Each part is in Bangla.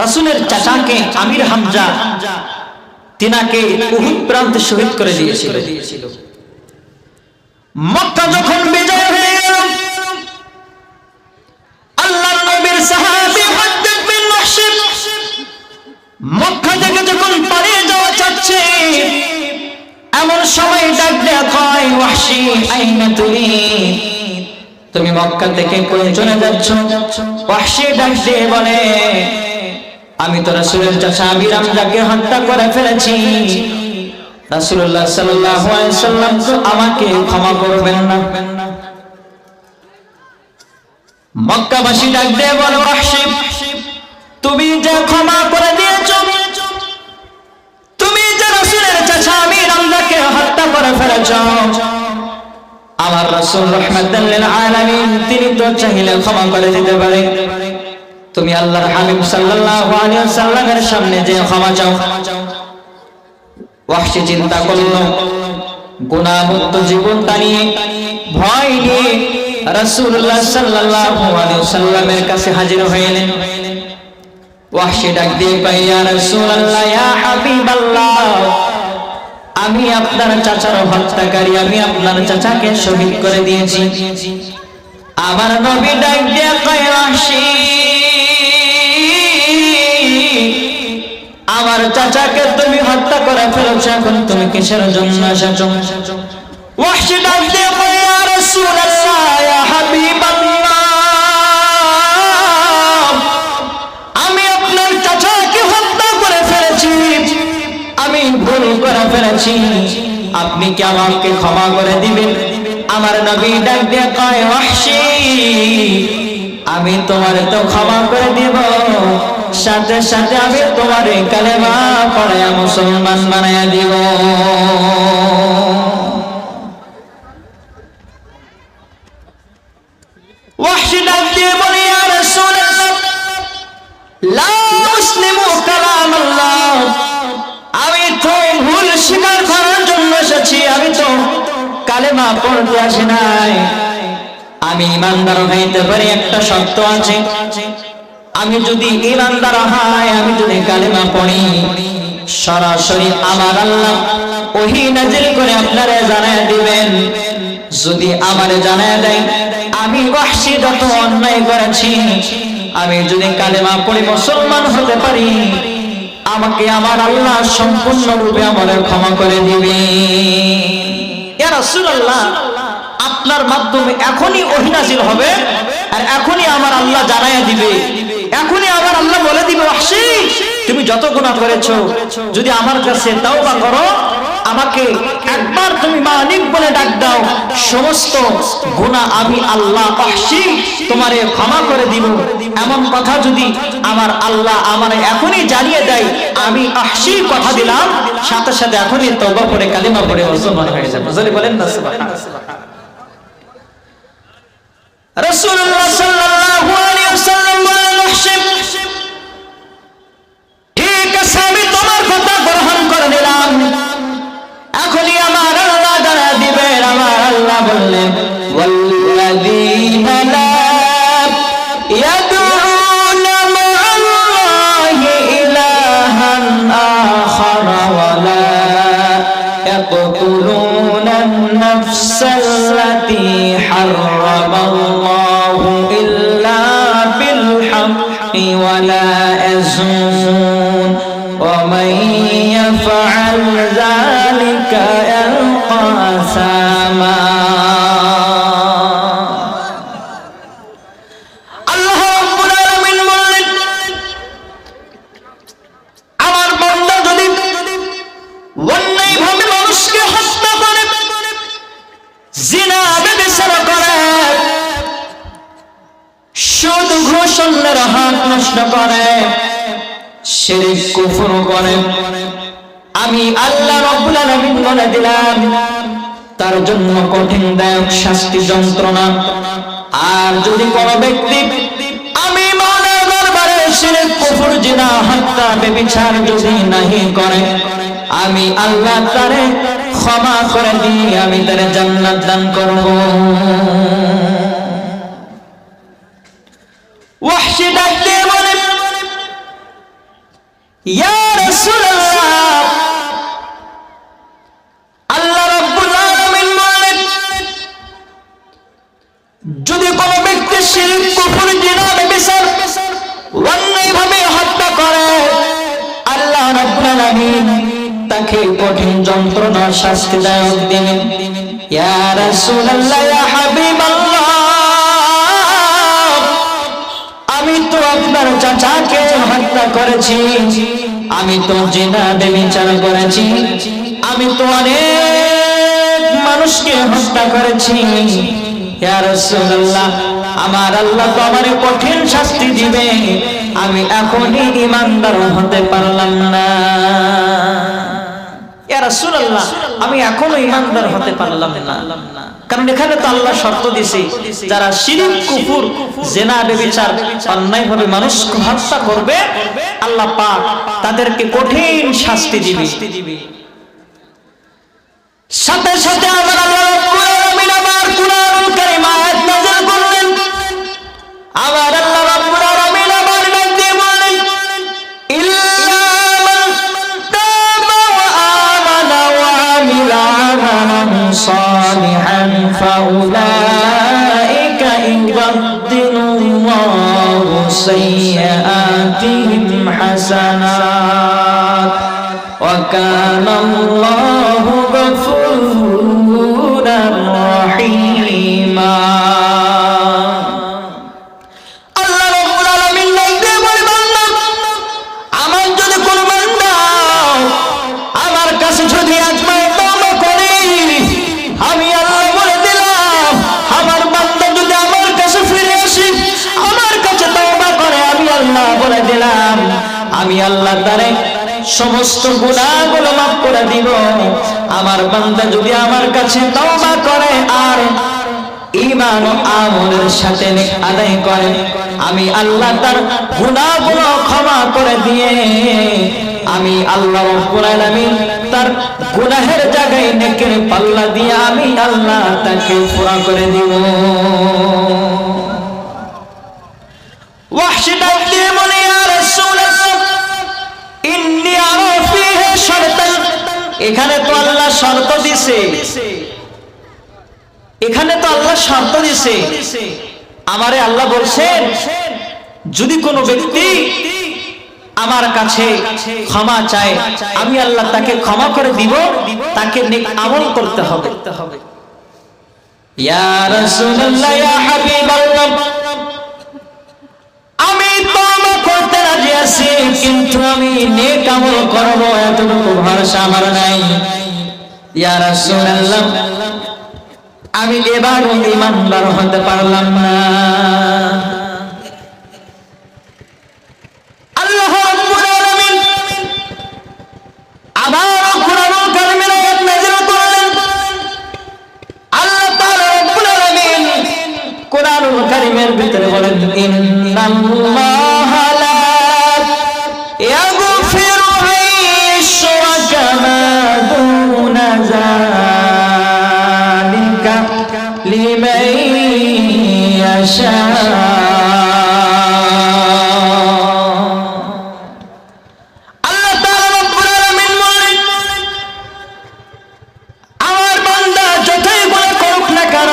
রাসূলের চাচাকে আমির হামজা তিনাকে উহুদ প্রান্তে শহীদ করে দিয়েছিল। মক্কা যখন বিজয় হয়ে গেল, আল্লাহর নবীর সাহাবী মুহাম্মদ বিন ওয়াহশি মক্কা থেকে যখন পালিয়ে যাওয়া চাচ্ছে, এমন সময় ডাক দেয়া কয়, ওয়াহশি আইনা তুমি মক্কা থেকে কই চলে যাচ্ছ? ওয়াহশি ডাক দিয়ে বলে, আমি তো রাসূলের চাচা আমির হামজাকে হত্যা করে ফেলেছি। রাসূলুল্লাহ সাল্লাল্লাহু আলাইহি সাল্লাম তো আমাকে ক্ষমা করবেন না। মক্কাবাসী ডাক দিয়ে বলে, ওয়াহশি তুমি যে ক্ষমা করে দিয়েছো, তুমি যে রাসূলের চাচা আমির হামজাকে হত্যা করে ফেলেছো, আমার রাসূল রাহমাতাল লিল আলামিন তিনি তো চাইলে ক্ষমা করে দিতে পারে। তুমি আল্লাহর হাবিব সাল্লাল্লাহু আলাইহি ওয়াসাল্লামের সামনে যে ক্ষমা চাও। ওয়াহশি চিন্তা করল, গুনাহমুক্ত জীবনটা নিয়ে ভয় নিয়ে রাসূলুল্লাহ সাল্লাল্লাহু আলাইহি ওয়াসাল্লামের কাছে হাজির হলেন। ওয়াহশি ডাক দিয়ে কয়, ইয়া রাসূলুল্লাহ, ইয়া হাবিবাল্লাহ, আমি আপনার চাচার হত্যাকারী, আমি আপনার চাচাকে শহীদ করে দিয়েছি। আমার নবী ডাক দিয়ে কয়, ওয়াহশি আমার চাচাকে তুমি হত্যা করে ফেলেছো, এখন তুমি কিসের জন্য এসেছো? ওয়াহশি ডাক দিয়ে কয়, ইয়া রাসূলুল্লাহ, ইয়া হাবিবাল্লাহ, আমি আপনার চাচাকে হত্যা করে ফেলেছি, আমি ভুল করে ফেলেছি, আপনি কি আমাকে ক্ষমা করে দিবেন? আমার নবী ডাক দিয়ে কয়, ওয়াহশি আমি তোমারে তো ক্ষমা করে দিব, সাথে সাথে আমি তোমারে কালেমা পড়ায়া মুসলমান বানায়া দিব। ওয়াহশি ডাক দিয়ে বলে, ইয়া রাসূলুল্লাহ, লা মুসলিমু কালামাল্লাহ, আমি তো ভুল স্বীকার করার জন্য এসেছি, আমি তো কালেমা পড়তে আসি নাই। আমি ঈমানদার হইতে পারি, একটা শর্ত আছে, আমি যদি ঈমানদার হয়, আমি যদি কালেমা পড়ি, সরাসরি আমার আল্লাহ ওহী নাযিল করে আপনারে জানায় দিবেন। যদি আমারে জানায় দেয় আমি ওয়াহশি যত অন্যায় করেছি, আমি যদি কালেমা পড়ে মুসলমান হতে পারি, আমাকে আমার আল্লাহ সম্পূর্ণরূপে আমারে ক্ষমা করে দিবে। ইয়া রাসূলুল্লাহ, আপনার মাধ্যমে এখনই ওহী নাযিল হবে, আর এখনই আমার আল্লাহ জানায়া দিবে, এখনই আমার আল্লাহ বলে দিবে, ওয়াহশি তুমি যত গুনাহ করেছো যদি আমার কাছে তাওবা করো, আমাকে একবার তুমি মালিক বলে ডাক দাও, সমস্ত গুনাহ আমি আল্লাহ ওয়াহশি তোমারে ক্ষমা করে দিব। এমন কথা যদি আমার আল্লাহ আমারে এখনই জানিয়ে দেয়, আমি ওয়াহশি কথা দিলাম, সাথে সাথে এখনই তওবা করে কালিমা পড়ে মুসলমান হয়ে যাব। জোরে বলেন না সুবহানাল্লাহ। রাসূলুল্লাহ সাল্লাল্লাহু আলাইহি ওয়াসাল্লাম বলেন, ওয়াহশি ঠিক আছে, আমি তোমার কথা গ্রহণ করে নিলাম, এখনই আমার আল্লাহ জানায় দিবেন। আমার আল্লাহ বললেন, ওয়াল্লাযীনা লা ইয়াদউনা মা'আল্লাহি ইলাহান আখারা ওয়া লা ইয়াকতুলুনা আন-নাফসাল্লাতী হারামাল্লাহু ইল্লা বিল হাক্কি ওয়া লা ইয়াজনুন ওয়া মান ইয়াফআল যালিকা ইয়ালকা আসামা। আল্লাহ রাব্বুল আলামিন বললেন, আমার বান্দা যদি অন্যায়ভাবে মানুষকে হত্যা করে, জিনা ব্যভিচার করে, সুদ ঘুষ অন্যের হক নষ্ট করে, শিরক কুফর করে, আমি আল্লাহ রাব্বুল আলামিন বলে দিলাম তার জন্য কঠিনদায়ক শাস্তি যন্ত্রণা। আর যদি কোনো ব্যক্তি আমি মাওলার দরবারে শিরক কুফর জিনা হত্যা ব্যভিচার যদি নাহি করে, আমি আল্লাহ তারে ক্ষমা করে দিয়ে আমি তারে জান্নাত দান করব। ওয়াহশি ডাক দিয়ে বলে, ইয়া রাসূলুল্লাহ, আল্লাহ রাব্বুল আলামিন বলেন, যদি কোনো ব্যক্তি শিরক, কুফর, জিনা, ব্যভিচার অন্যায়ভাবে হত্যা করে, আল্লাহ রাব্বুল আলামিন তাকে কঠিন যন্ত্রণা শাস্তিদায়ক দিবেন। ইয়া রাসূলুল্লাহ, ইয়া হাবিবাল্লাহ, আমি তো আপনার চাচাকে হত্যা করেছি, আমি তো জিনা ব্যভিচার করেছি, আমি তো অনেক মানুষকে হত্যা করেছি। ইয়া রাসূলুল্লাহ, আমার আল্লাহ তো আমার কঠিন শাস্তি দিবে, আমি এখনই ঈমানদার হতে পারলাম না। ইয়া রাসূলুল্লাহ, আমি এখনো ঈমানদার হতে পারলাম না। কারণ এখানে তো আল্লাহ শর্ত দিয়েছে, যারা শিরক, কুফর, জিনা, ব্যভিচার অন্যায়ভাবে মানুষকে হত্যা করবে, আল্লাহ পাক তাদেরকে কঠিন শাস্তি দিবে। সাথে সাথে আমার আল্লাহ রাব্বুল আলামিন আমার কুরআনুল কারীম আয়াত নাযিল করলেন। আমার আল্লাহ রাব্বুল আলামিন আমার নবী বলেন, ইল্লা মান তাবা ওয়া আমানা ওয়া আমিলা আমালান সালিহান ফাউলাইকা ইউবাদদিলুল্লাহু সাইয়্যাতিহিম হাসানাত ওয়া কানা আল্লাহু গফুরার রহিমা। আল্লাহ রাব্বুল আলামিন বলতে বলেন, আমার যদি কোনো বান্দা আমার কাছে যদি আজমায় তওবা করে, আমি আল্লাহ বলে দিলাম, আমার বান্দা যদি আমার কাছে ফিরে আসে, আমার কাছে তওবা করে, আমি আল্লাহ বলে দিলাম, আমি আল্লাহ তারে সমস্ত গুনাহগুলো মাফ করে দিব। আমার বান্দা যদি আমার কাছে তওবা করে আর ঈমান ও আমলের সাথে নেক আদায় করে, আমি আল্লাহ তার গুনাহগুলো ক্ষমা করে দিয়ে, আমি আল্লাহ রাব্বুল আলামিন তার গুনাহের জায়গায় নেকের পাল্লা দিয়ে আমি আল্লাহ তাকে পুরা করে দিব। ওয়াহশী ডাক দিয়ে বলে, ইয়া রাসূলুল্লাহ, ইন্নী আরা ফীহি শারতান। এখানে তো আল্লাহ শর্ত দিছে, এখানে তো আল্লাহ শর্ত দিছে। আমারে আল্লাহ বলছেন, যদি কোনো ব্যক্তি আমার কাছে ক্ষমা চায়, আমি আল্লাহ তাকে ক্ষমা করে দিব, তাকে নেক আমল করতে হবে। ইয়া রাসূলুল্লাহ, ইয়া হাবিবাল্লাহ, আমি তওবা করতে রাজি আছি, কিন্তু আমি নেক আমল করব এতটুকু ভরসা আমার নাই। ইয়া রাসূলুল্লাহ, আমি এবারও ঈমানদার হতে পারলাম না। আল্লাহ রাব্বুল আলামিন আবার কুরআনুল কারীমের আয়াত নাযিল করলেন। আল্লাহ তাআলা রাব্বুল আলামিন কুরআনুল কারীমের ভিতরে বলেন, ইন্নাল্লাহা লা ইয়াগফিরু আন ইউশরাকা মা দুনা যালিকা লিমান ইয়াশা। আল্লাহ তাআলা রাব্বুল আলামিন বলেন, আমার বান্দা যতই গুনাহ করুক না কেন,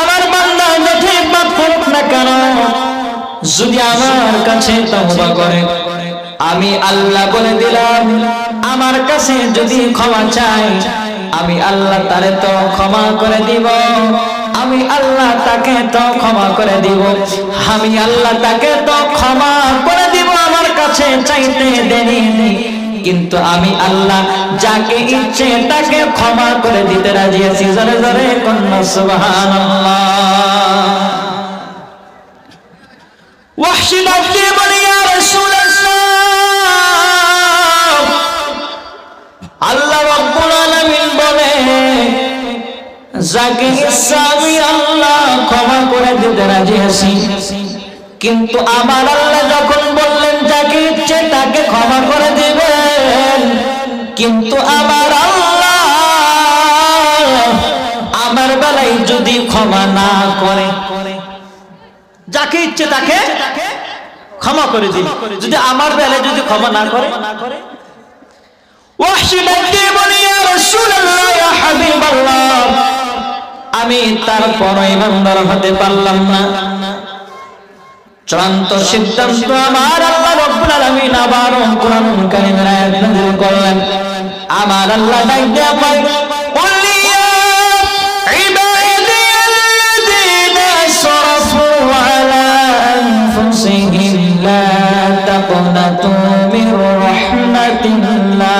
আমার বান্দা যতই পাপ করুক না কেন, যদি আমার কাছে তওবা করে, আমি আল্লাহ বলে দিলাম, আমার কাছে যদি ক্ষমা চায়, আমি আল্লাহ তারে তো ক্ষমা করে দিব, আমি আল্লাহ তাকে তো ক্ষমা করে দিব, আমি আল্লাহ তাকে তো ক্ষমা করে দিব। আমার কাছে চাইতে দেরি, কিন্তু আমি আল্লাহ যাকে ইচ্ছে তাকে ক্ষমা করে দিতে রাজি আছি। জোরে জোরে কন্যা সুবহানাল্লাহ। ওয়াহশী ডাক দিয়ে বলে, ইয়া রাসূলুল্লাহ, আল্লাহ রাব্বুল আলামিন বলে, যাকে ইচ্ছা আমি আল্লাহ ক্ষমা করে দিতে রাজি আছি, কিন্তু আমার আল্লাহ যখন বললেন যাকে ইচ্ছে তাকে ক্ষমা করে দিবেন, কিন্তু আমার আল্লাহ আমার বেলায় যদি ক্ষমা না করে, যাকে ইচ্ছে তাকে ক্ষমা করে দিন, যদি আমার বেলায় যদি ক্ষমা না করে। ওয়াহশী ডাক দিয়ে বলে ইয়া রাসূলুল্লাহ ইয়া হাবিবাল্লাহ, আমি তারপরও ইমানদার হতে পারলাম না। চূড়ান্ত সিদ্ধান্ত আমার আল্লাহ রাব্বুল আলামিন আবার কোরআন কারীমের আয়াত নাযিল করলেন। আমার আল্লাহ ডাক দিয়ে বলে কুল ইয়া ইবাদিয়াল্লাযীনা আসরাফু আলা আনফুসিহিম লা তাকনাতু মির রাহমাতিল্লাহ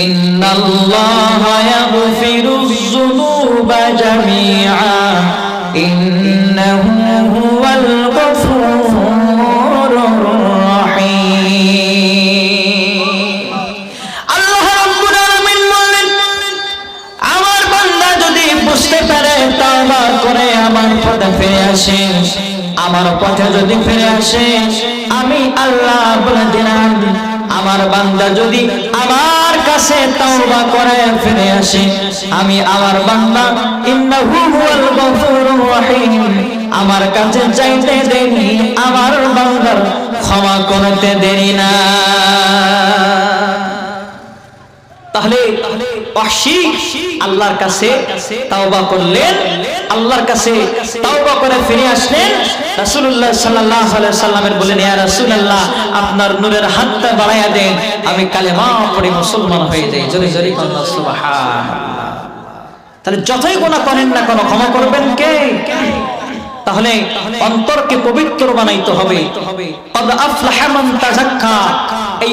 ইন্নাল্লাহা ইয়াগফিরুয যুনুবা জামিআ ইন্নাহু হুয়াল গফুরুর রহিম। আল্লাহ রাব্বুল আলামিন বলেন, আমার বান্দা যদি বুঝতে পারে, তাওবা করে আমার পথে ফিরে আসে, আমার পথে যদি ফিরে আসে, আমি আল্লাহ বলে দিলাম, আমার বান্দা যদি আমার কাছে তাওবা করে ফিরে আসে, আমি আমার বান্দা ইন্নাহু হুয়াল গফুরুর রহিম, আমার কাছে চাইতে দেরি, আমার বান্দার ক্ষমা করতে দেরি না। তাহলে ওয়াহশী আল্লাহর কাছে তাওবা করলেন, আল্লাহর কাছে তাওবা করে ফিরে আসলেন। রাসূলুল্লাহ সাল্লাল্লাহু আলাইহি সাল্লামের বলেন, ইয়া রাসূলুল্লাহ, আপনার নূরের হাতটা বাড়ায়া দেন, আমি কালেমা পড়ে মুসলমান হয়ে যাই। জোরে জোরে আল্লাহু সুবহানাল্লাহ। তাহলে যতই গুনাহ করেন না কেন ক্ষমা করবেন কে? তাহলে অন্তরকে পবিত্র বানাইতে হবে। কদ আফলাহা মান তাযাক্কা, এই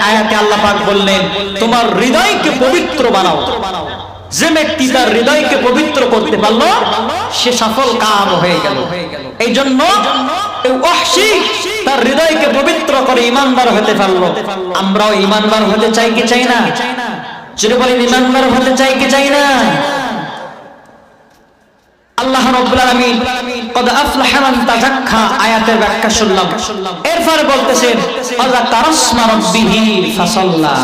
আয়াতে আল্লাহ পাক বললেন, তোমার হৃদয়কে পবিত্র বানাও। যে ব্যক্তি তার হৃদয়কে পবিত্র করতে পারলো, সে সফল কাম হয়ে গেল। এই জন্য ওয়াহশী তার হৃদয়কে পবিত্র করে ঈমানদার হতে পারলো। আমরাও ঈমানদার হতে চাই কি চাই না? যদি বলেন ঈমানদার হতে চাই কি চাই না? আল্লাহ রাব্বুল আলামিন কদ আফলাহা মান তাযাক্কা আয়াতের ব্যাখ্যা শুনলাম। এরপর বলতেছেন, আযা তারাসমা রাব্বিহি ফাসাল্লা,